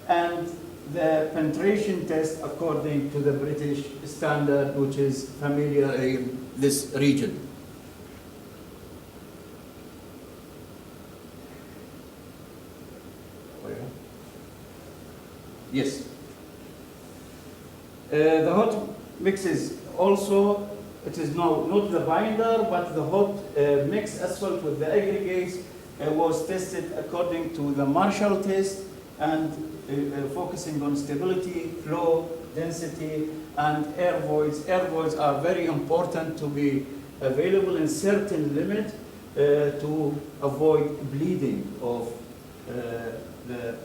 and the penetration test according to the British standard, which is familiar in this region. Yes. The hot mixes also, it is now not the binder, but the hot mix asphalt with the aggregates was tested according to the Marshall test and focusing on stability, flow, density, and air voids. Air voids are very important to be available in certain limit to avoid bleeding of the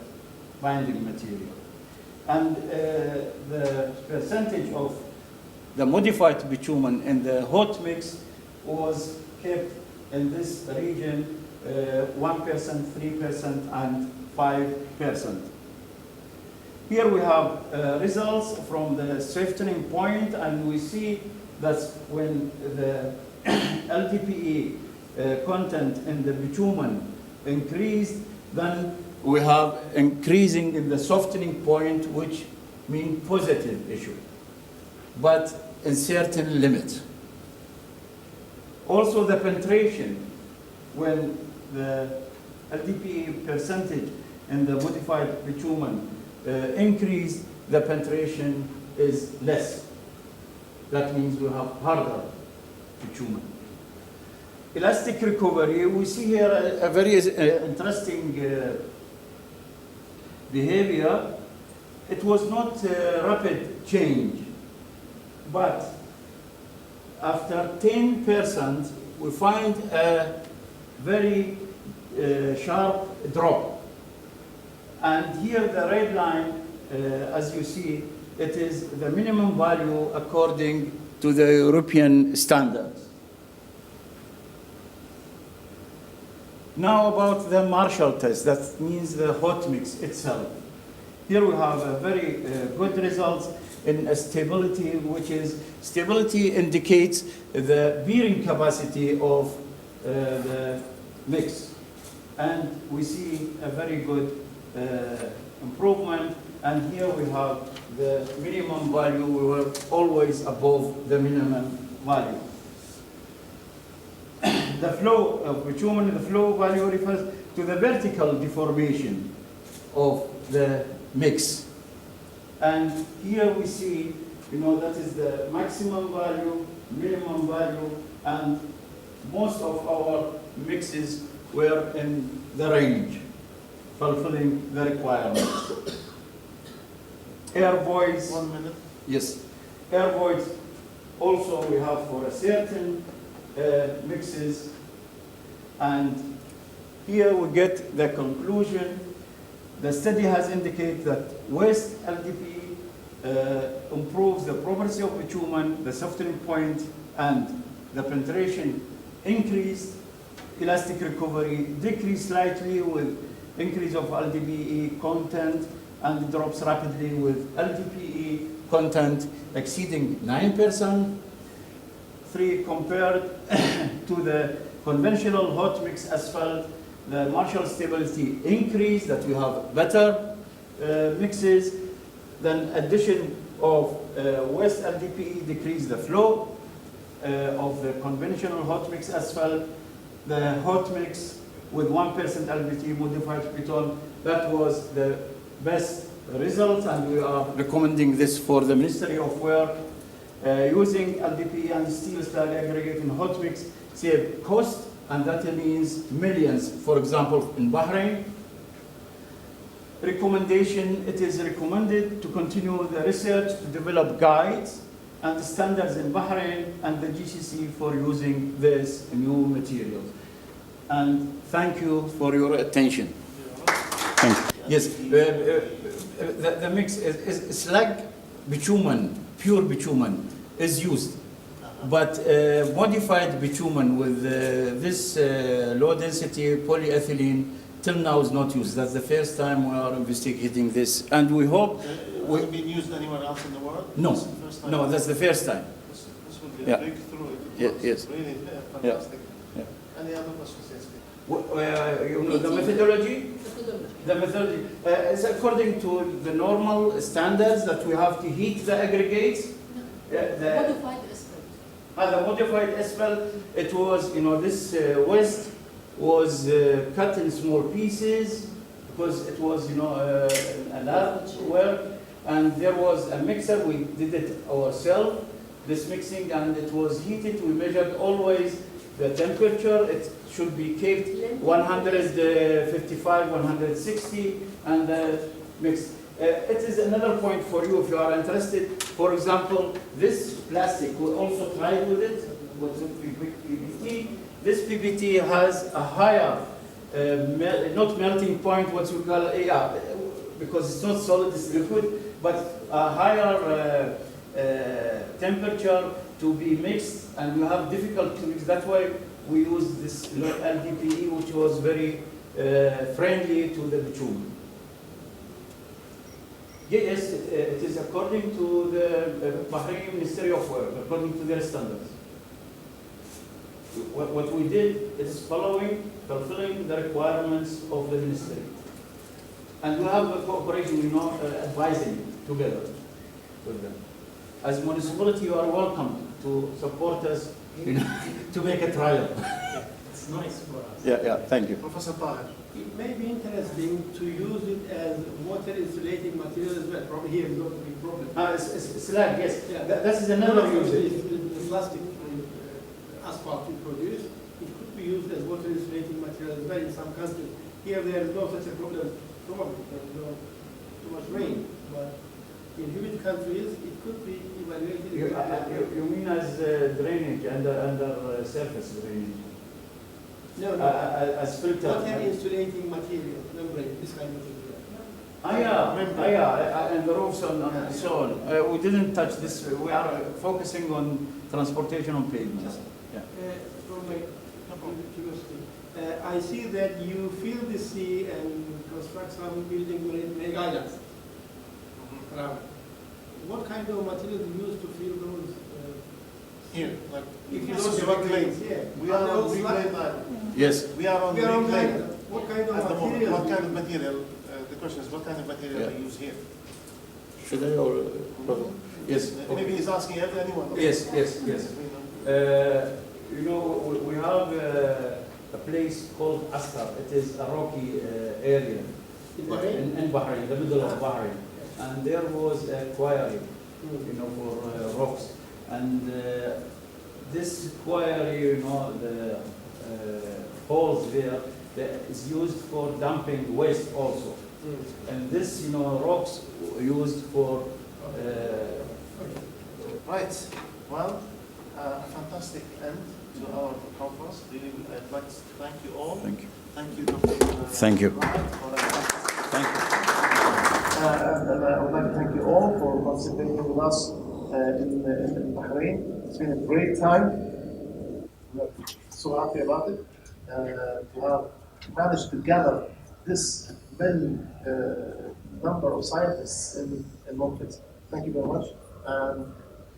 binding material. And the percentage of the modified bitumen in the hot mix was kept in this region 1%, 3%, and 5%. Here we have results from the softening point, and we see that when the LDPE content in the bitumen increased, then we have increasing in the softening point, which means positive issue, but in certain limit. Also the penetration, when the LDPE percentage in the modified bitumen increased, the penetration is less. That means we have harder bitumen. Elastic recovery, we see here a very interesting behavior. It was not a rapid change, but after 10%, we find a very sharp drop. And here the red line, as you see, it is the minimum value according to the European standards. Now about the Marshall test, that means the hot mix itself. Here we have a very good results in a stability, which is, stability indicates the bearing capacity of the mix. And we see a very good improvement. And here we have the minimum value. We were always above the minimum value. The flow of bitumen, the flow value refers to the vertical deformation of the mix. And here we see, that is the maximum value, minimum value, and most of our mixes were in the range, fulfilling the requirements. Air voids. 1 minute. Yes. Air voids also we have for a certain mixes, and here we get the conclusion. The study has indicated that waste LDPE improves the property of bitumen, the softening point, and the penetration increased. Elastic recovery decreased slightly with increase of LDPE content, and drops rapidly with LDPE content exceeding 9%. 3, compared to the conventional hot mix asphalt, the Marshall stability increased, that we have better mixes. Then addition of waste LDPE decreased the flow of the conventional hot mix asphalt. The hot mix with 1% LDPE modified bitumen, that was the best result, and we are recommending this for the Ministry of Work. Using LDPE and steel slag aggregate in hot mix save cost, and that means millions. For example, in Bahrain, recommendation, it is recommended to continue the research to develop guides and standards in Bahrain and the GCC for using this new materials. And thank you for your attention. Thank you. Yes, the mix is slag bitumen, pure bitumen is used, but modified bitumen with this low density polyethylene till now is not used. That's the first time we are investigating this, and we hope. Has it been used anywhere else in the world? No, This is the first time? no, that's the first time. This would be a breakthrough. Yes. Really fantastic. Yeah. Any other questions? Yes, You know the methodology? The methodology is according to the normal standards that we have to heat the aggregates. Modified asphalt. The modified asphalt, it was, you know, this waste was cut in small pieces because it was, you know, a lab work, and there was a mixer. We did it ourselves, this mixing, and it was heated. We measured always the temperature. It should be kept 155, 160, and mixed. It is another point for you if you are interested. For example, this plastic, we also tried with it, with PBT. This PBT has a higher, not melting point, what we call, because it's not solid, it's liquid, but a higher temperature to be mixed, and you have difficult to mix. That's why we use this LDPE, which was very friendly to the bitumen. Yes, it is according to the Bahrain Ministry of Work, according to their standards. What we did is fulfilling the requirements of the ministry. And we have a cooperation, you know, advising together with them. As municipality, you are welcome to support us, you know, to make a trial. It's nice for us. Yeah, thank you. Professor Tahir. It may be interesting to use it as water insulating material as well. Probably here is not a big problem. Slag, yes. Yeah. That is another usage. The plastic asphalt we produce, it could be used as water insulating material as well in some countries. Here there is no such a problem, probably there is no too much rain. But in humid countries, it could be evaluated. You mean as drainage, under surface drainage? No, no. As filter. Water insulating material, membrane, this kind of material. And the roofs and so on. We didn't touch this. We are focusing on transportation on pavements. Yeah. From my curiosity, I see that you fill the sea and construct some building with many islands around. What kind of material do you use to fill those? Here, like, If you this don't is see what what claim. claims, yeah. We are on reclaim island. Yes. We are on We are on reclaim. island. What kind of At the moment, material? what kind of material, the question is, what kind of material Yeah. we use here? Should I or yes? Maybe he's asking anyone. Yes. You know, we have a place called Askar. It is a rocky area In Bahrain? in Bahrain, the middle of Bahrain, and there was a quarry, you know, for rocks. And this quarry, you know, the holes there, is used for dumping waste also. And this, you know, rocks used for. Right. Well, a fantastic end to our conference. Really, I'd like to thank you all. Thank you. Thank you, Dr. Thank you. Thank you. And I would like to thank you all for participating with us in Bahrain. It's been a great time. We're so happy about it. To have managed to gather this many number of scientists in one place. Thank you very much. And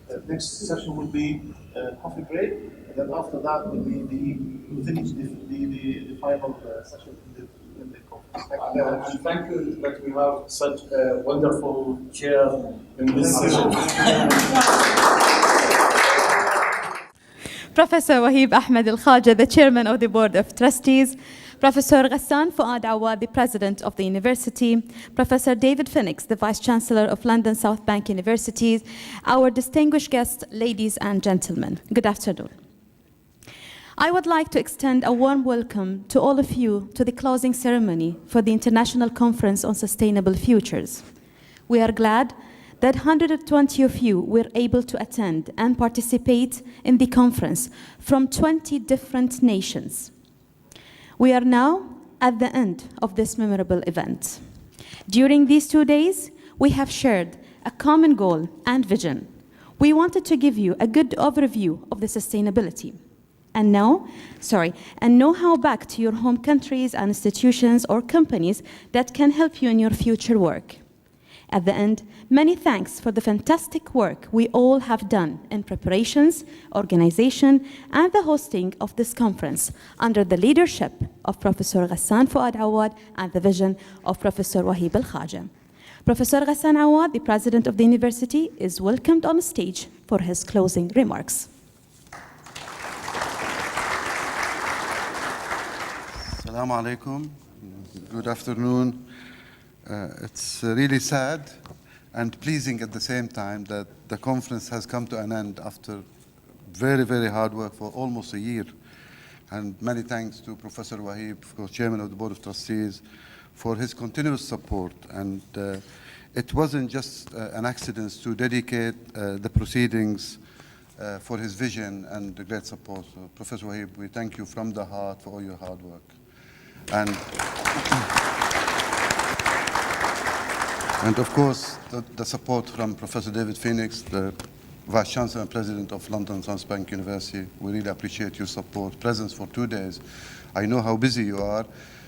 the next session will be coffee break. And then after that will be we'll finish the final session in the conference. Thank you very much. And thank you that we have such a wonderful chair in this session. Professor Wahib Ahmed Al-Khaja, the Chairman of the Board of Trustees, Professor Ghassan Fuad Awad, the President of the University, Professor David Phoenix, the Vice Chancellor of London South Bank University, our distinguished guests, ladies and gentlemen, good afternoon. I would like to extend a warm welcome to all of you to the closing ceremony for the International Conference on Sustainable Futures. We are glad that 120 of you were able to attend and participate in the conference from 20 different nations. We are now at the end of this memorable event. During these 2 days, we have shared a common goal and vision. We wanted to give you a good overview of the sustainability and know-how back to your home countries and institutions or companies that can help you in your future work. At the end, many thanks for the fantastic work we all have done in preparations, organization, and the hosting of this conference under the leadership of Professor Ghassan Fuad Awad and the vision of Professor Wahib Al-Khaja. Professor Ghassan Awad, the president of the university, is welcomed on stage for his closing remarks. Assalamu alaikum. Good afternoon. It's really sad and pleasing at the same time that the conference has come to an end after very, very hard work for almost a year. And many thanks to Professor Wahib, of course, Chairman of the Board of Trustees, for his continuous support. And it wasn't just an accident to dedicate the proceedings for his vision and the great support. So, Professor Wahib, we thank you from the heart for all your hard work. And of course, the support from Professor David Phoenix, the Vice Chancellor and President of London South Bank University. We really appreciate your support, presence for 2 days. I know how busy you are,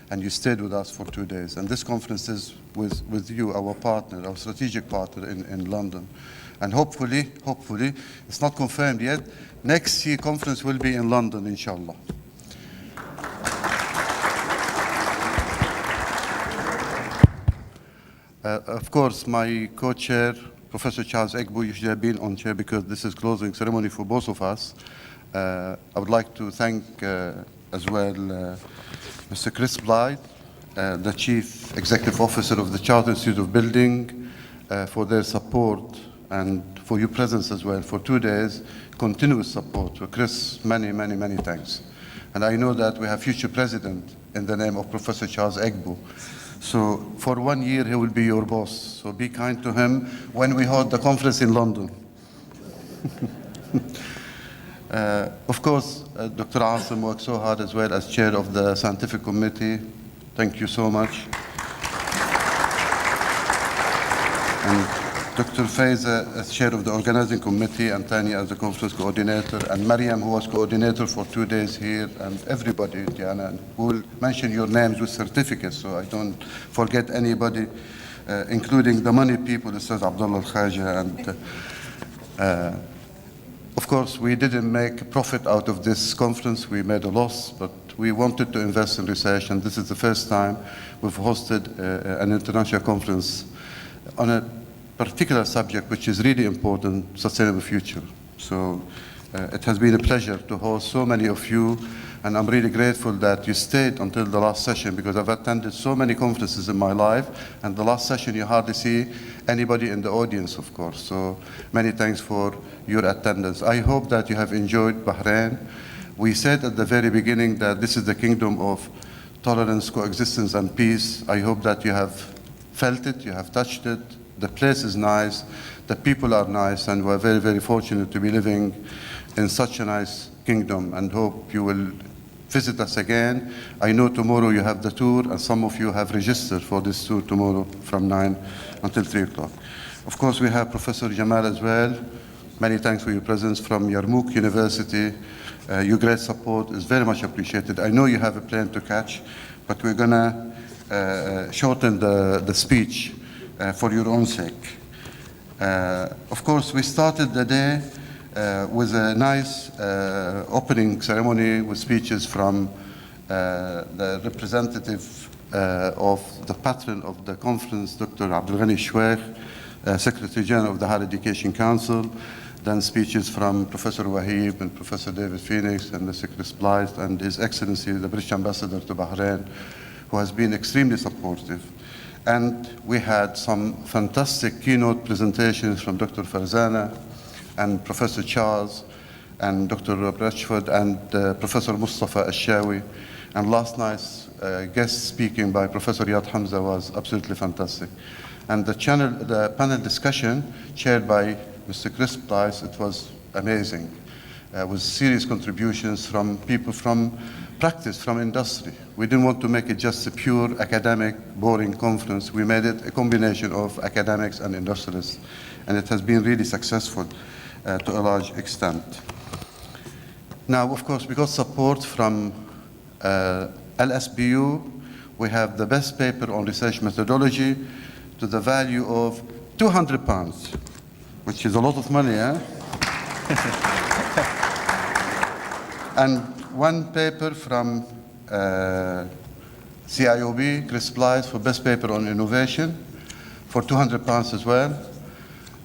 and you stayed with us for 2 days. And this conference is with you, our partner, our strategic partner in London. And hopefully, it's not confirmed yet, next year conference will be in London, inshallah. Of course, my co-chair, Professor Charles Egbo, you should have been on chair because this is closing ceremony for both of us. I would like to thank as well Mr. Chris Blythe, the Chief Executive Officer of the Charter Institute of Building, for their support and for your presence as well for 2 days, continuous support. So Chris, many, many, many thanks. And I know that we have future president in the name of Professor Charles Egbo. So for 1 year, he will be your boss. So be kind to him when we hold the conference in London. Of course, Dr. Asim worked so hard as well as chair of the scientific committee. Thank you so much. And Dr. Faiza as chair of the organizing committee, and Tanya as the conference coordinator, and Mariam who was coordinator for 2 days here, and everybody, Diana, who will mention your names with certificates so I don't forget anybody, including the money people, Ustaz Abdullah Al-Khaja. And of course, we didn't make a profit out of this conference. We made a loss, but we wanted to invest in research, and this is the first time we've hosted an international conference on a particular subject which is really important, sustainable future. So it has been a pleasure to host so many of you, and I'm really grateful that you stayed until the last session because I've attended so many conferences in my life, and the last session you hardly see anybody in the audience, of course. So many thanks for your attendance. I hope that you have enjoyed Bahrain. We said at the very beginning that this is the kingdom of tolerance, coexistence, and peace. I hope that you have felt it, you have touched it. The place is nice, the people are nice, and we're very, very fortunate to be living in such a nice kingdom, and hope you will visit us again. I know tomorrow you have the tour, and some of you have registered for this tour tomorrow from 9 until 3 o'clock. Of course, we have Professor Jamal as well. Many thanks for your presence from Yarmouk University. Your great support is very much appreciated. I know you have a plane to catch, but we're gonna shorten the speech for your own sake. Of course, we started the day with a nice opening ceremony with speeches from the representative of the patron of the conference, Dr. Abdul Ghani Shweikh, Secretary General of the Higher Education Council, then speeches from Professor Wahib and Professor David Phoenix and Mr. Chris Blythe and His Excellency, the British Ambassador to Bahrain, who has been extremely supportive. And we had some fantastic keynote presentations from Dr. Farzana and Professor Charles and Dr. Bratchford and Professor Mustafa Ashawi. And last night's guest speaking by Professor Riyad Hamza was absolutely fantastic. And the panel discussion chaired by Mr. Chris Blythe, it was amazing, with serious contributions from people from practice, from industry. We didn't want to make it just a pure academic, boring conference. We made it a combination of academics and industrialists, and it has been really successful to a large extent. Now, of course, we got support from LSBU. We have the best paper on research methodology to the value of £200, which is a lot of money, eh? And one paper from CIOB, Chris Blythe, for best paper on innovation, for £200 as well.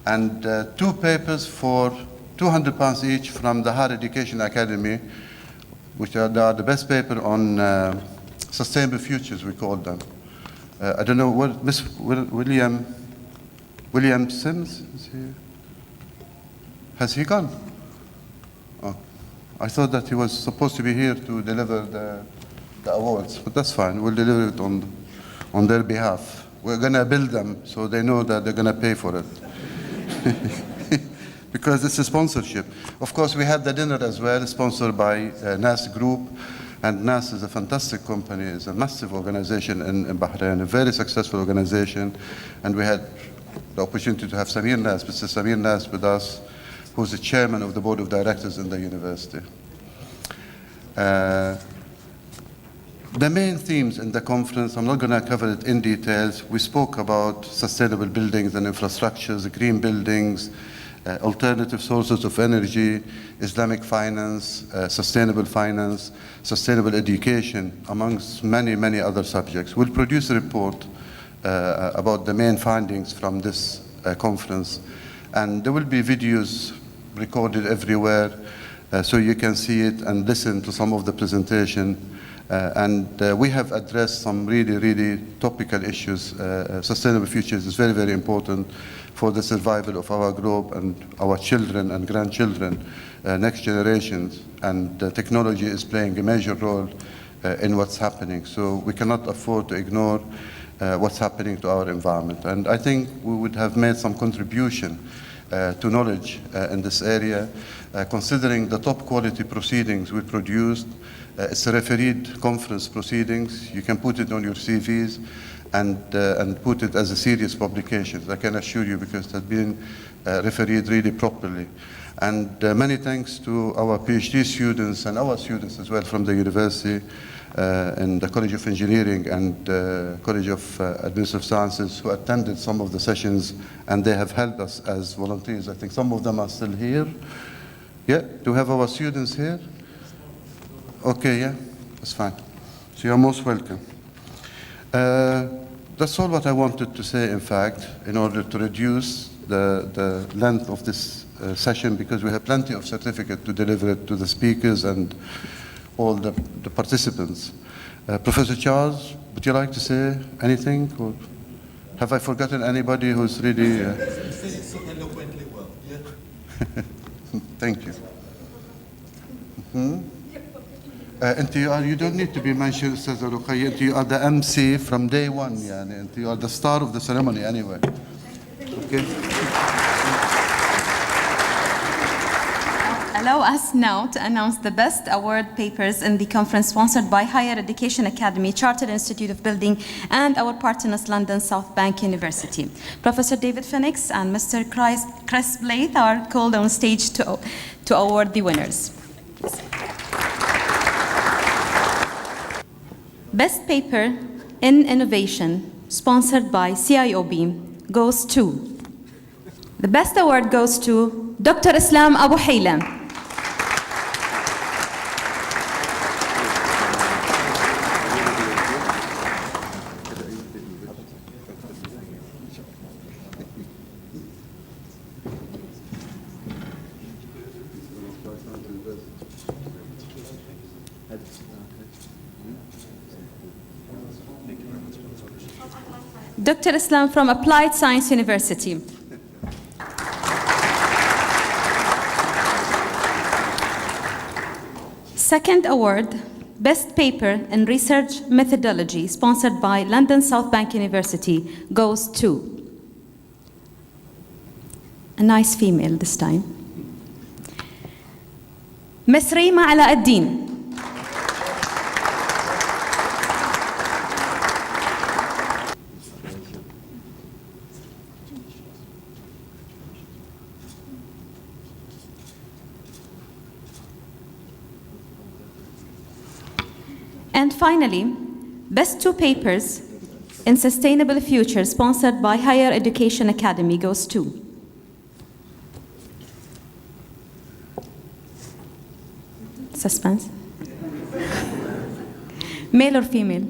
And two papers for £200 each from the Higher Education Academy, which are the best paper on sustainable futures, we call them. I don't know what Miss William Sims is here. Has he gone? Oh, I thought that he was supposed to be here to deliver the awards, but that's fine. We'll deliver it on their behalf. We're gonna bill them so they know that they're gonna pay for it. Because it's a sponsorship. Of course, we had the dinner as well, sponsored by NAS Group. And NAS is a fantastic company. It's a massive organization in Bahrain, a very successful organization. And we had the opportunity to have Samir Nas, Mr. Samir Nas with us, who's the chairman of the board of directors in the university. The main themes in the conference, I'm not going to cover it in details. We spoke about sustainable buildings and infrastructures, green buildings, alternative sources of energy, Islamic finance, sustainable education, amongst many, many other subjects. We'll produce a report about the main findings from this conference. And there will be videos recorded everywhere, so you can see it and listen to some of the presentation. We have addressed some really, really topical issues. Sustainable futures is very, very important for the survival of our globe and our children and grandchildren, next generations. And technology is playing a major role in what's happening. So we cannot afford to ignore what's happening to our environment. And I think we would have made some contribution to knowledge in this area, considering the top quality proceedings we produced. It's a refereed conference proceedings. You can put it on your CVs and put it as a serious publication. I can assure you, because it has been refereed really properly. And many thanks to our PhD students and our students as well from the university in the College of Engineering and College of Administrative Sciences, who attended some of the sessions, and they have helped us as volunteers. I think some of them are still here. Yeah, do we have our students here? Okay, yeah, that's fine. So you're most welcome. That's all what I wanted to say, in fact, in order to reduce the length of this session, because we have plenty of certificate to deliver it to the speakers and all the participants. Professor Charles, would you like to say anything? Or have I forgotten anybody who's really... Saying so eloquently well, yeah. Thank you. You don't need to be mentioned, Ustaz Ruqayya. You are the MC from day one, yani. You are the star of the ceremony anyway. Okay. Allow us now to announce the best award papers in the conference sponsored by Higher Education Academy, Chartered Institute of Building, and our partners, London South Bank University. Professor David Phoenix and Mr. Chris Blythe are called on stage to award the winners. Best paper in innovation, sponsored by CIOB, goes to... The best award goes to Dr. Islam Abu Haylam. Dr. Islam from Applied Science University. Second award, Best Paper in Research Methodology, sponsored by London South Bank University, goes to a nice female this time, Ms. Reema Alauddin. And finally, best two papers in Sustainable Future, sponsored by Higher Education Academy, goes to suspense. Male or female?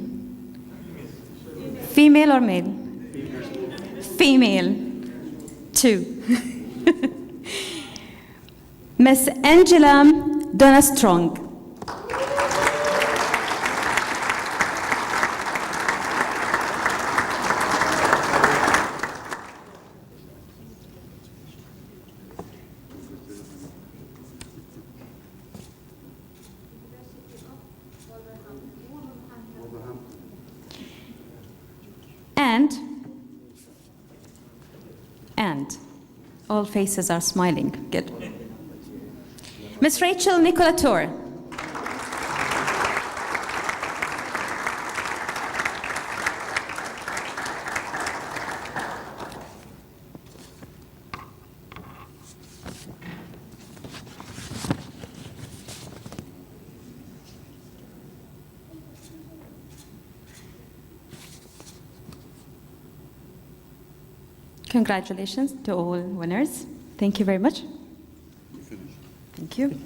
Female or male? Female. 2. Miss Angela Donna Strong. And all faces are smiling. Good. Miss Rachel Nicola Tour. Congratulations to all winners. Thank you very much. Thank you.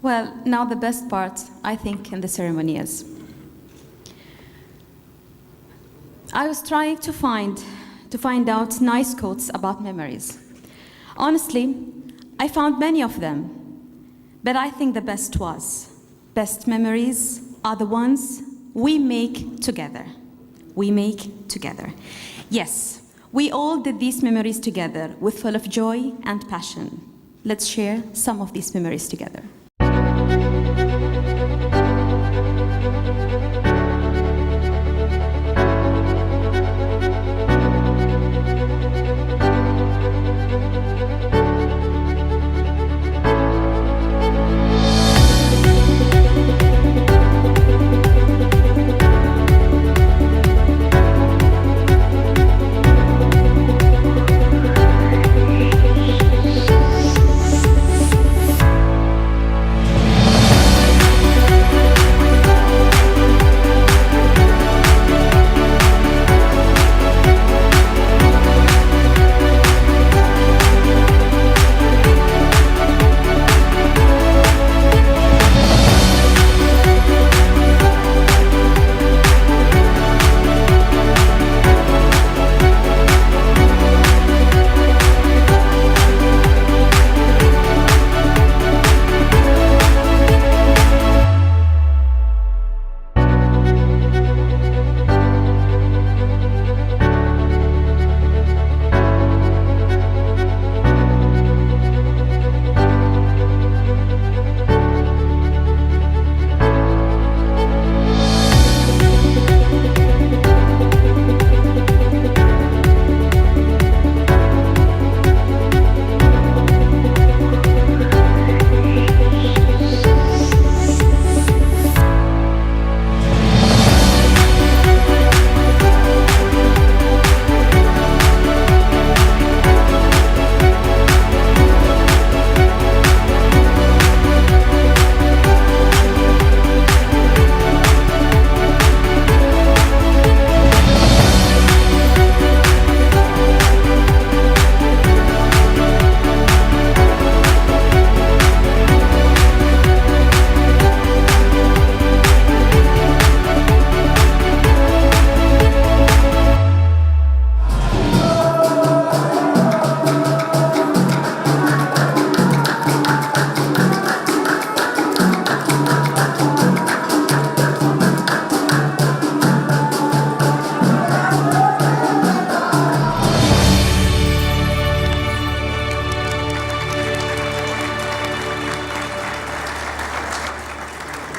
Well, now the best part, I think, in the ceremony is. I was trying to find out nice quotes about memories. Honestly, I found many of them, but I think the best memories are the ones we make together. We make together. Yes, we all did these memories together with full of joy and passion. Let's share some of these memories together.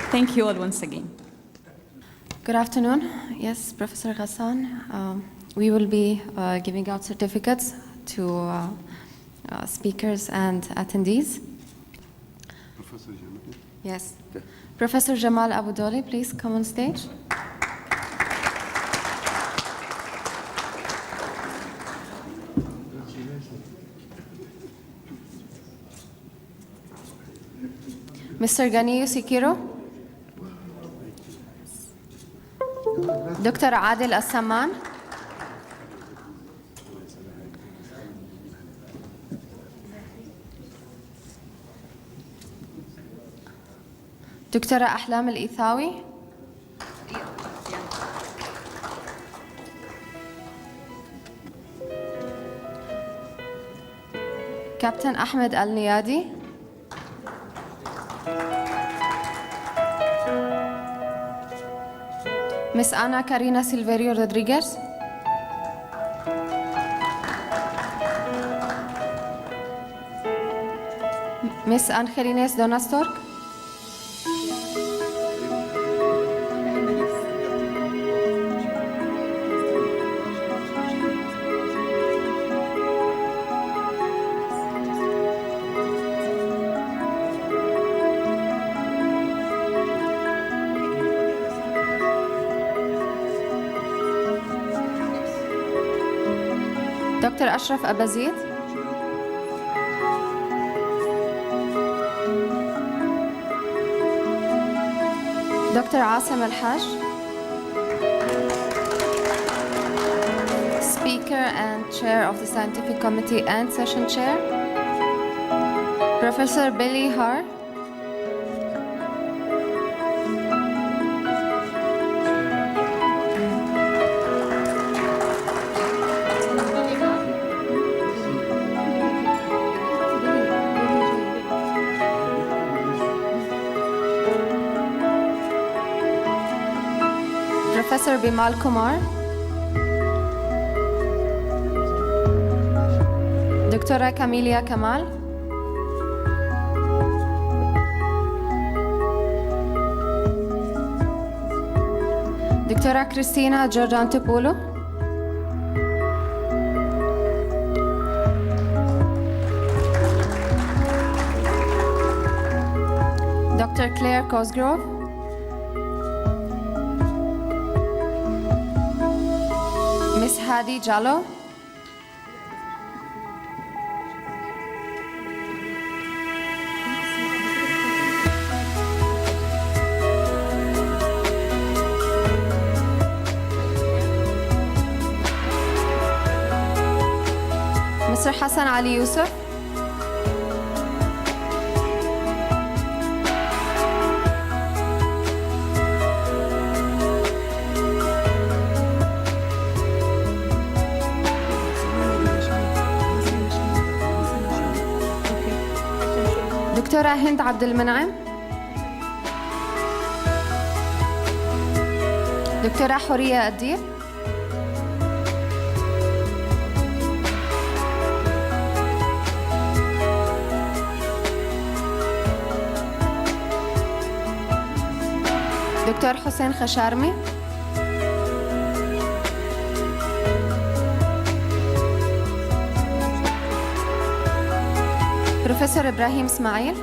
Thank you all once again. Good afternoon. Yes, Professor Ghassan. We will be giving out certificates to speakers and attendees. Professor Jamal. Yes. Professor Jamal Abu Doli, please come on stage. Mr. Ganiyu Sikiro. دكتور عادل السمان. دكتورة أحلام الإيثاوي. كابتن أحمد النيادي. مس أنا كارينا سيلفيريو رودريغيز. مس أنخيلينيس دوناستورك. دكتور أشرف أبازيد. دكتور عاصم الحاج. Speaker and Chair of the Scientific Committee and Session Chair. Professor Billy Har. Professor Bimal Kumar. Dr. Camelia Kamal. Dr. Christina Georgiantopoulou. Dr. Claire Cosgrove. Miss Hadi Jallo. Mr. Hassan Ali Yusuf. دكتورة هند عبد المنعم. دكتورة حورية الديب. دكتور حسين خشارمي. بروفيسور إبراهيم إسماعيل.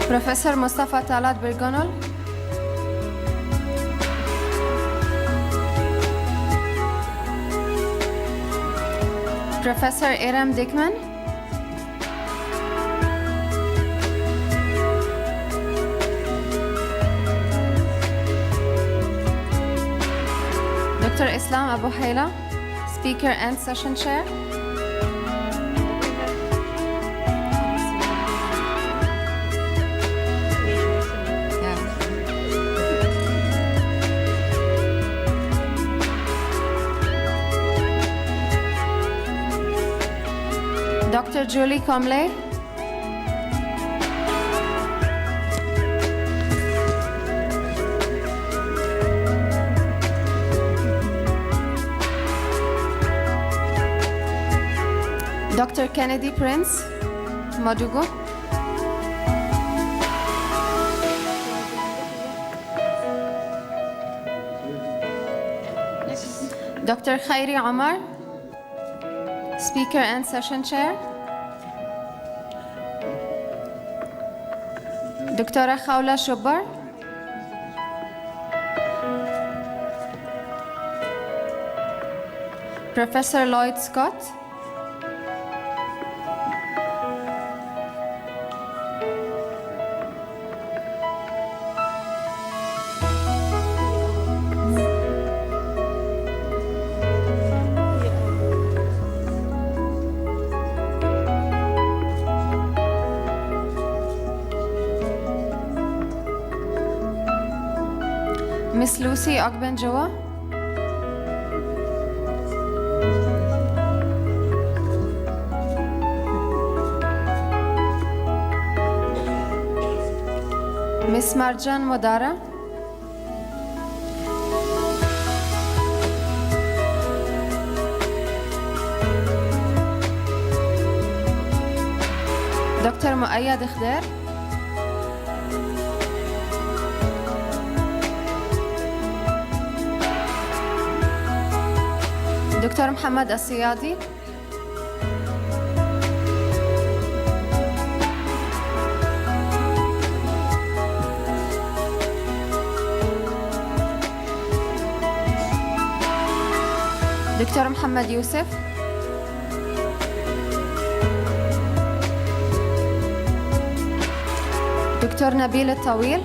بروفيسور مصطفى طلعت برغونول. بروفيسور إيرام ديكمان. دكتور إسلام أبو حيلة, Speaker and Session Chair. Dr. Julie Comley. Dr. Kennedy Prince, Madugu. Dr. Khairi Omar, Speaker and Session Chair. Dr. Khawla Shubbar. Professor Lloyd Scott. Miss Lucy Ogbenjoa. Miss Marjan Modara. دكتور مؤيد خضير. دكتور محمد الصيادي. دكتور محمد يوسف. دكتور نبيل الطويل.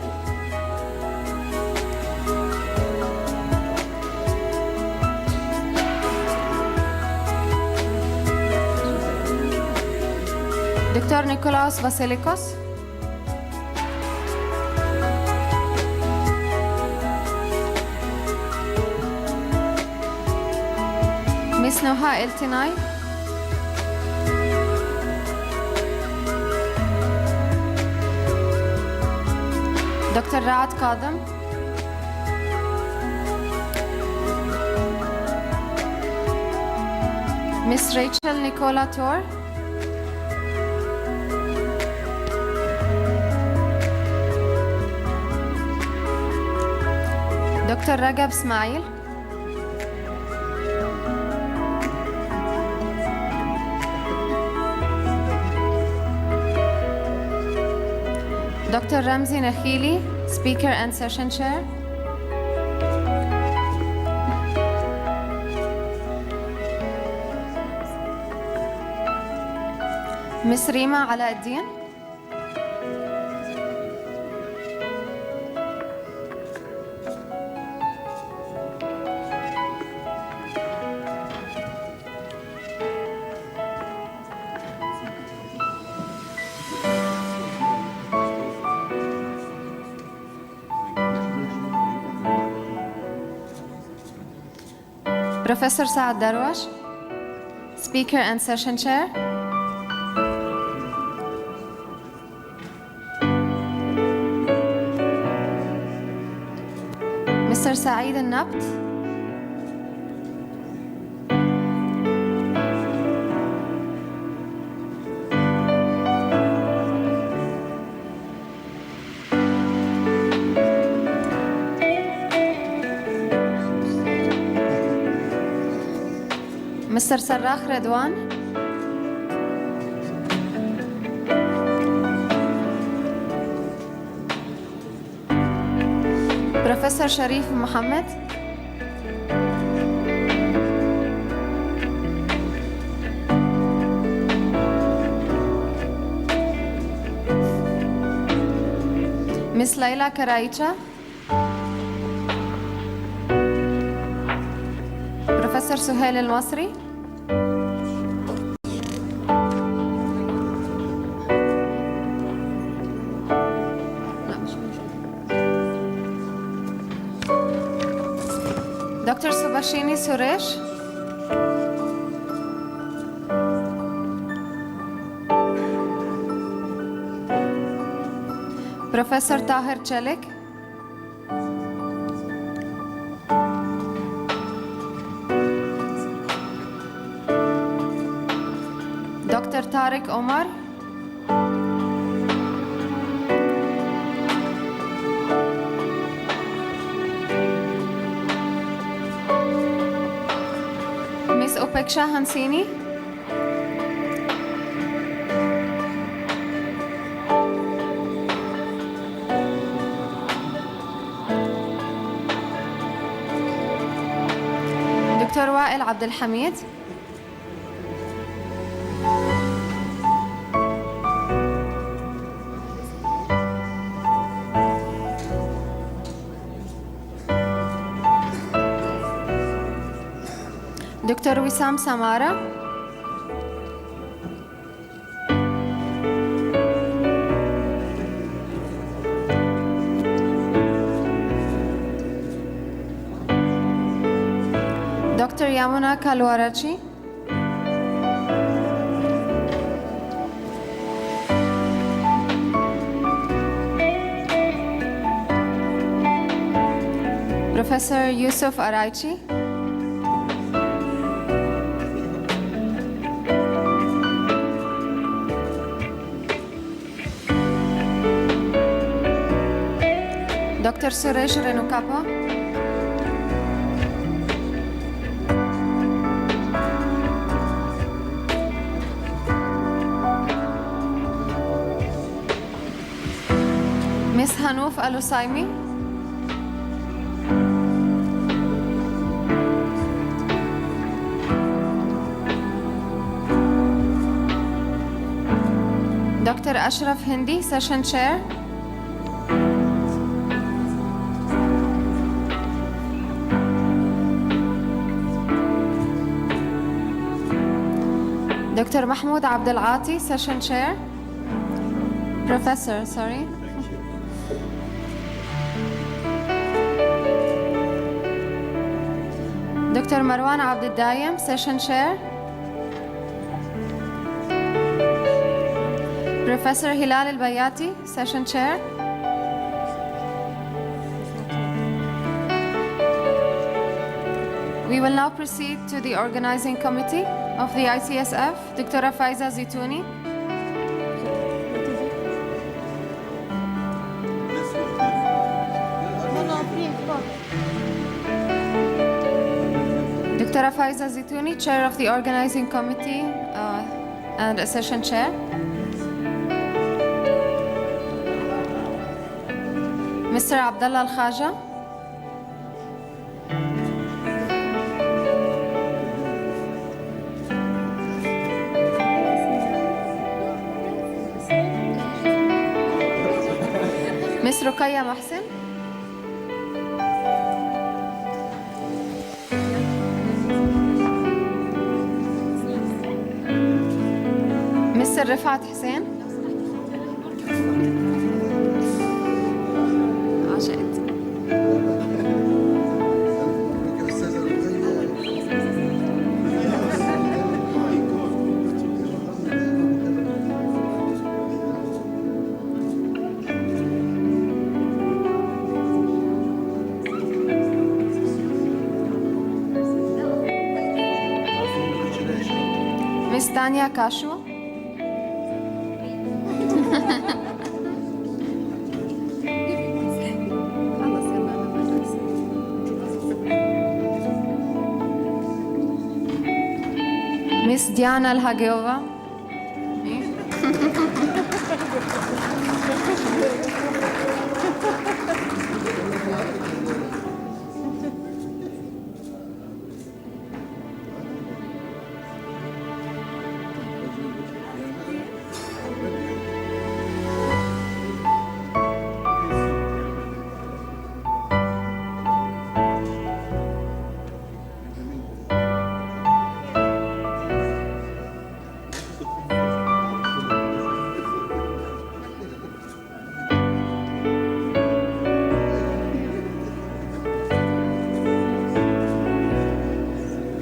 دكتور نيكولاوس فاسيليكوس. ميس نوها التناي. دكتور رعد كاظم. ميس ريتشل نيكولا تور. دكتور رجب اسماعيل. دكتور رمزي نخيلي, Speaker and Session Chair. مس ريما علاء الدين. Professor Saad Darwash, Speaker and Session Chair. Mr. Saeed Al-Nabt. Mr. Sarrakh Redwan. Professor Sharif Mohammed. Miss Laila Karaicha. Professor Suhail Al-Masri. Dr. Subhashini Suresh. Professor Tahir Chelik. Dr. Tariq Omar. Miss Upeksha Hansini. دكتور وائل عبد الحميد. دكتور وسام سمارة. Dr. Yamuna Kalwarachi. Professor Yusuf Araichi. Dr. Suresh Renukapa. Ms. Hanouf Alusaimi. Dr. Ashraf Hindi, Session Chair. Dr. Mahmoud Abdelati, Session Chair. Professor, sorry. Dr. Marwan Abdeldayem, Session Chair. Professor Hilal Al-Bayati, Session Chair. We will now proceed to the organizing committee of the ICSF, Dr. Faiza Zitouni. Dr. Faiza Zitouni, Chair of the Organizing Committee and a Session Chair. Mr. Abdullah Al-Khaja. Ms. Ruqayya Mahsin. Mr. Rifat Hussein. عشقت. Miss Tanya Kashu. Miss Diana Alhageova.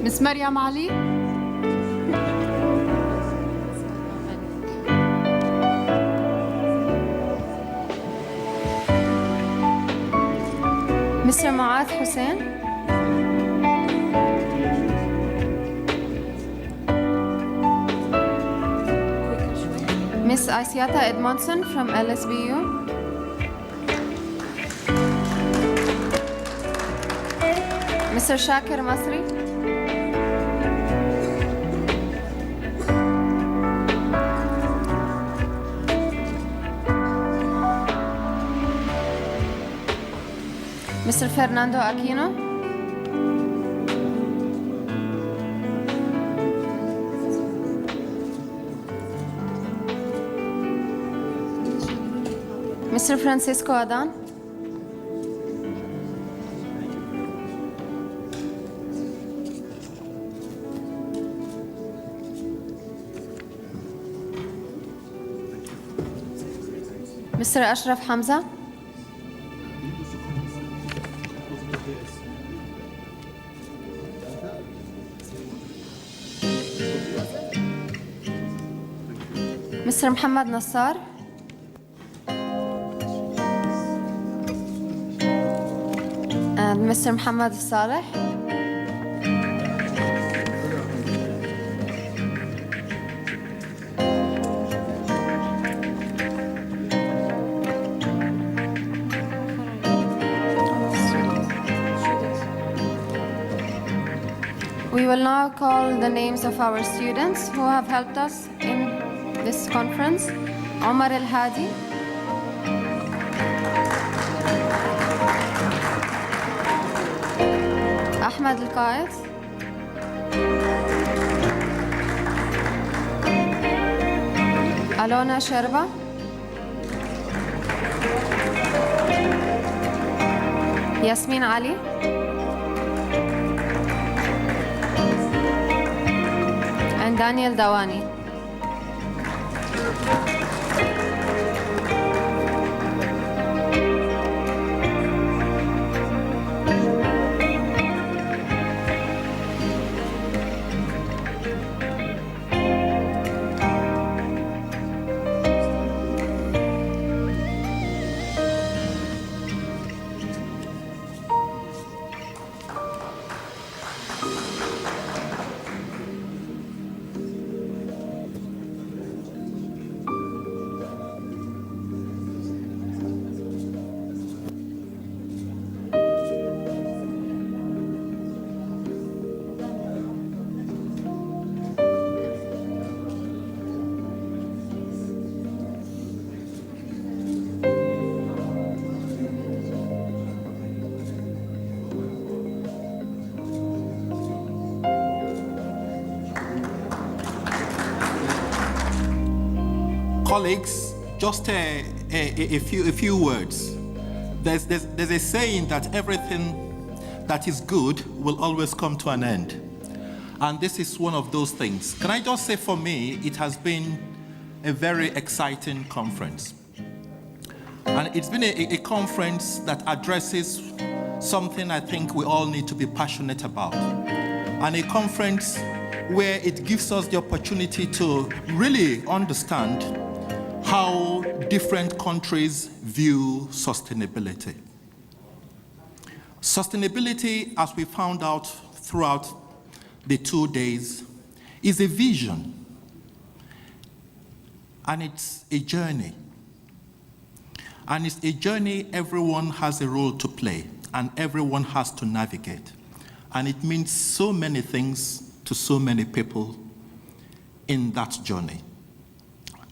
Miss Maryam Ali. Mr. Mu'adh Hussein. Miss Aisiata Edmondson from LSBU. Mr. Shakir Masri. Mr. Fernando Aquino. Mr. Francisco Adan. Mr. Ashraf Hamza. Mr. Muhammad Nassar. And Mr. Muhammad Saleh. We will now call the names of our students who have helped us in this conference. Omar Al-Hadi. Ahmed Al-Qaid. Alona Sherba. Yasmin Ali. And Daniel Dawani. Colleagues, just a few words. There's a saying that everything that is good will always come to an end. And this is one of those things. Can I just say, for me, it has been a very exciting conference. And it's been a conference that addresses something I think we all need to be passionate about. And a conference where it gives us the opportunity to really understand how different countries view sustainability. Sustainability, as we found out throughout the 2 days, is a vision, and it's a journey. And it's a journey everyone has a role to play, and everyone has to navigate. And it means so many things to so many people in that journey.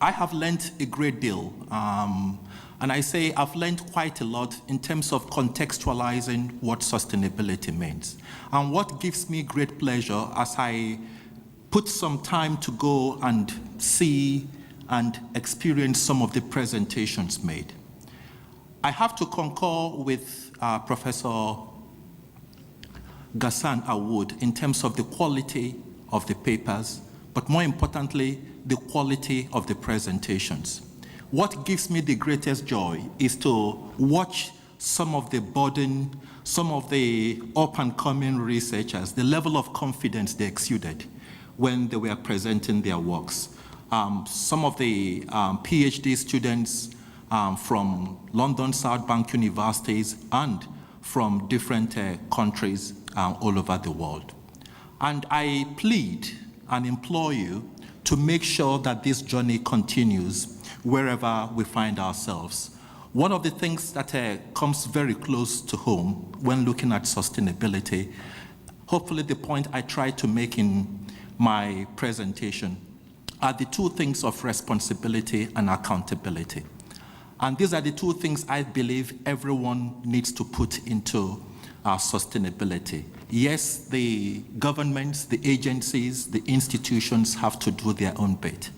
I have learned a great deal, and I say I've learned quite a lot in terms of contextualizing what sustainability means. And what gives me great pleasure as I put some time to go and see and experience some of the presentations made. I have to concur with Professor Ghassan Awood in terms of the quality of the papers, but more importantly, the quality of the presentations. What gives me the greatest joy is to watch some of the budding, some of the up-and-coming researchers, the level of confidence they exuded when they were presenting their works. Some of the PhD students from London South Bank universities and from different countries all over the world. And I plead and implore you to make sure that this journey continues wherever we find ourselves. One of the things that comes very close to home when looking at sustainability, hopefully the point I tried to make in my presentation, are the two things of responsibility and accountability. And these are the two things I believe everyone needs to put into sustainability. Yes, the governments, the agencies, the institutions have to do their own bit.